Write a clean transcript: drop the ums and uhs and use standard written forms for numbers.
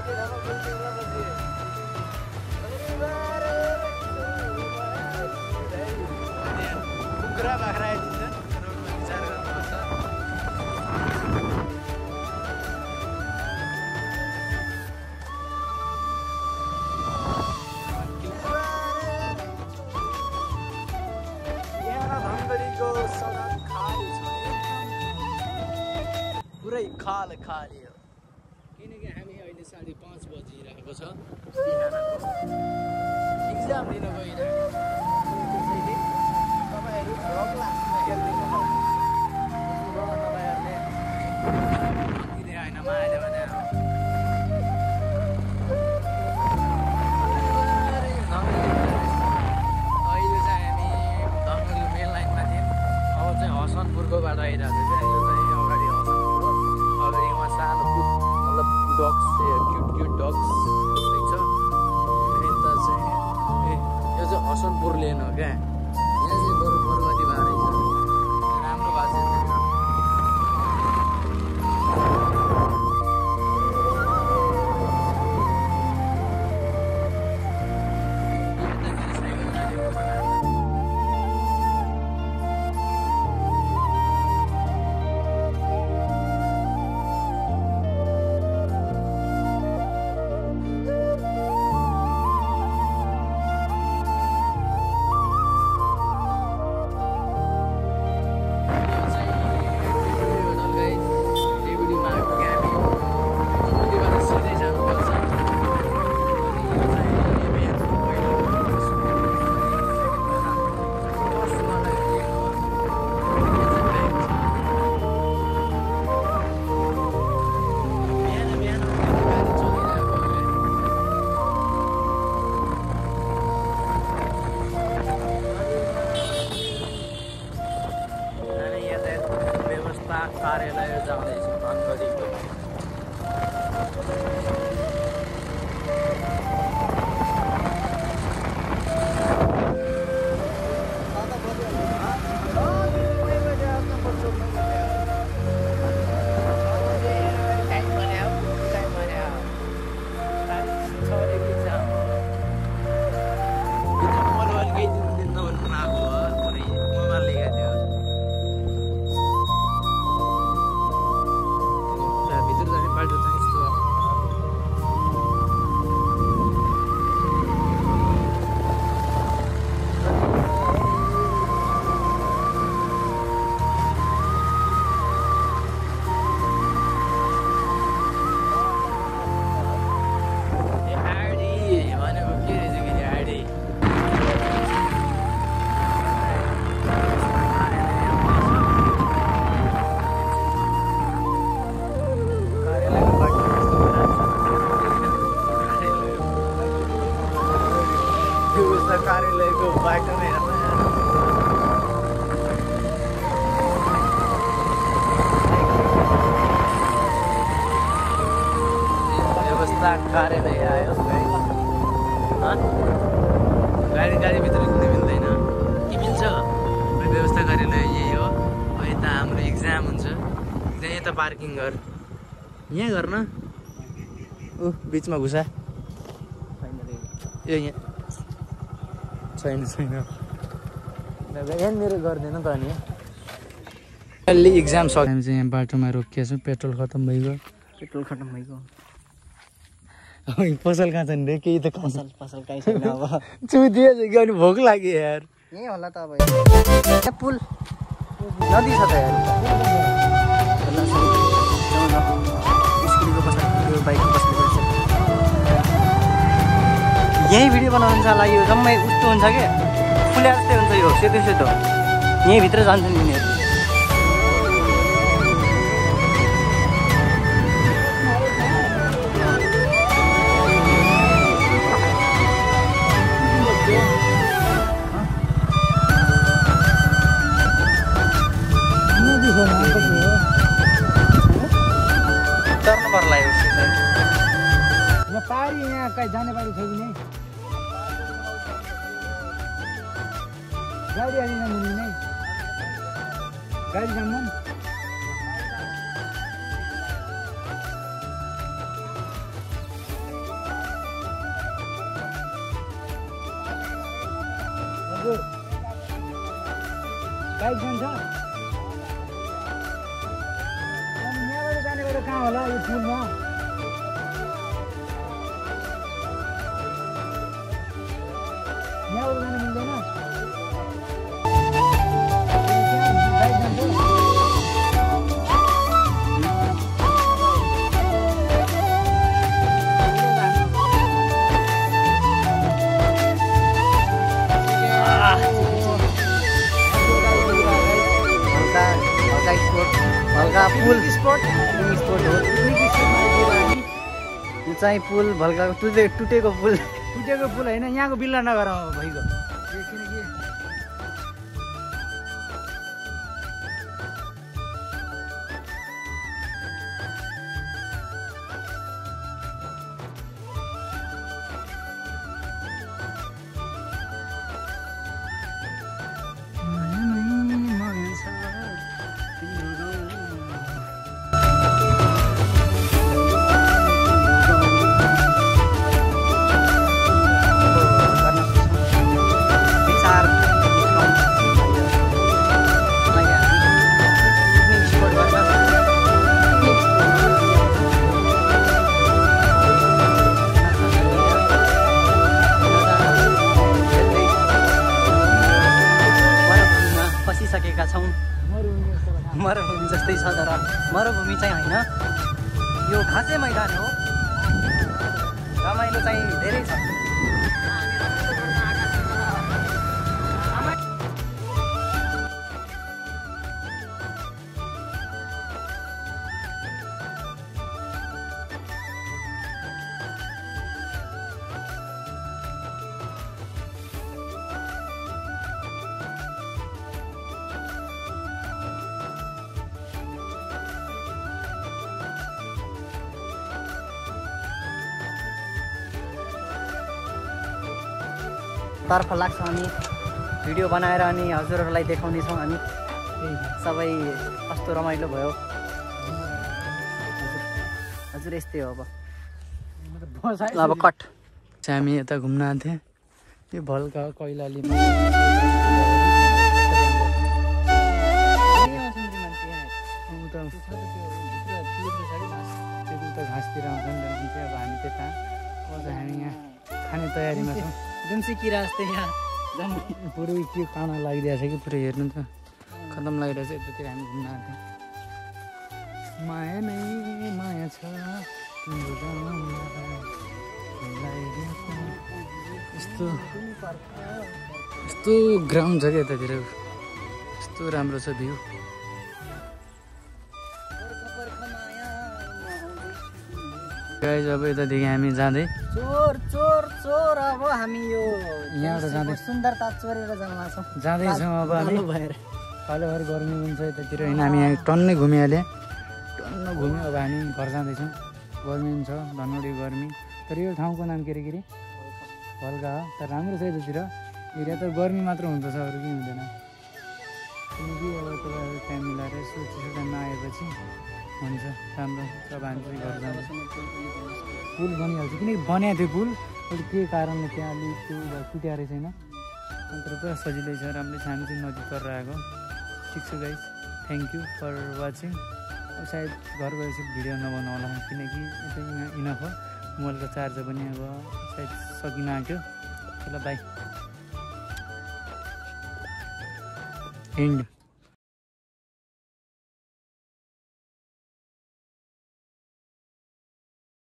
कुखुरा बाख्रा आइदिन्छन् रोडमा विचार गर्नुपर्छ। पुरै खाल खाली हो किनकि हामी अहिले 5:30 बजिरहेको छ बिहानको इक्जाम दिन गइरहेको त्यसैले तपाईँहरू भ्लग लास्टमा हेरिदिनु होला। तपाईँहरूले दिँदै होइन माया भने अहिले चाहिँ हामी धनगढीको मेन लाइनमा थियौँ। अब चाहिँ हसनपुरको बाटो आइरहेको छ। यो चाहिँ अगाडि हसनपुर हो। अगाडि उहाँ सानो मतलब डग्स क्युट डग्स रहेछ। यता चाहिँ यो चाहिँ हसनपुर लेन हो क्या। यहाँ चाहिँ बरु बरुवादी भएर रहेछ राम्रो भएको छ। कार्यालय जाँदैछु धनगढीको। कार्यालयको बाटो नै व्यवस्था कार्यालय आयो। गाडीभित्र हिँड्नु मिल्दैन कि मिल्छ? व्यवस्था कार्यालय यही हो। यता हाम्रो इक्जाम हुन्छ। त्यहाँ यता पार्किङ घर यहाँ गर्न ऊ बिचमा घुसा यो यहाँ छैन यहाँनिर गर्दैन त अनि अलि इक्जाम सक्यो। हामी चाहिँ यहाँ बाटोमा रोकिएको छौँ। पेट्रोल खत्तम भइगयो। पसल कहाँ छ नि रे? केही त पसल कहीँ छैन। अब चुदिएछ कि अनि भोक लाग्यो यार। यहीँ होला त अब पुल नदी छ त यार। यही भिडियो बनाउनु छ होला। यो जम्मै उस्तो हुन्छ क्या फुल्या जस्तै हुन्छ। यो सेतो सेतो यहीँभित्र जान्छन् यिनीहरू। तर्नु पर्ला यो पारी यहाँ कहीँ जाने पारी छ कि नै? गाडी हाली जानु नै गाडी जानु हजुर बाइक जान्छ यहाँबाट जाने बाटो कहाँ होला यो पुलमा यहाँबाट जानु मिल्दैन बाइक जान्छ भल्का पुल स्पोर्ट हो यो चाहिँ पुल भल्काको टुटेको पुल होइन यहाँको बिल्ला नगर भइगयो किनकि सकेका छौँ मरुभूमि जस्तै छ तर मरुभूमि चाहिँ होइन यो घाँसे मैदान हो रमाइलो चाहिँ धेरै छ तर्फ लाग्छ अनि भिडियो बनाएर अनि हजुरहरूलाई देखाउनेछौँ हामी सबै कस्तो रमाइलो भयो हजुर यस्तै हो अब कट हामी यता घुम्न आएको थियौँ यो भल्का कैलालीमा घाँसतिर आउँछ नि त अब हामी त्यता अझ हामी यहाँ खाने तयारीमा छौँ जुन चाहिँ किरा जस्तै यहाँ पुरै के खाना लागिरहेको छ कि पुरै हेर्नु त खतम लागिरहेछ यतातिर हामी घुम्न आएको थियौँ माया नै माया छ यस्तो ग्राउन्ड छ क्या यतातिर यस्तो राम्रो छ भ्यू गाइस अब यतादेखि हामी जाँदै चोर चोर चोर अब हामी यो यहाँबाट जाँदै सुन्दरता चोरेर जान्छौँ जाँदैछौँ अब हामी भएर कालो भएर गर्मी हुन्छ यतातिर होइन हामी यहाँ टन्नै घुमिहाल्यो टन्न घुम्यो अब हामी घर जाँदैछौँ गर्मी हुन्छ धनगढी गर्मी तर यो ठाउँको नाम के अरे भल्का हो तर राम्रो छ यतातिर एरिया तर गर्मी मात्र हुन्छ छ अरू केही हुँदैन किनकि अब तपाईँहरू टाइम मिलाएर यसो चिसो टाइममा आएपछि हुन्छ राम्रो अब हामी चाहिँ घर जाँदैछौँ पुल बनिहाल्छ किनकि बनाएको थियो पुल अहिले के कारणले त्यहाँ अलिक त्यो टुट्या रहेछ होइन अन्त पुरा सजिलै छ राम्रै छ हामी चाहिँ नजिक गरेर आएको ठिक छ guys thank you for watching सायद घर गएपछि भिडियो नबनाउनु होला किनकि यतै इनफ हो मोबाइलको चार्जर पनि अब सायद सकिन आँट्यो ल बाई एन्ड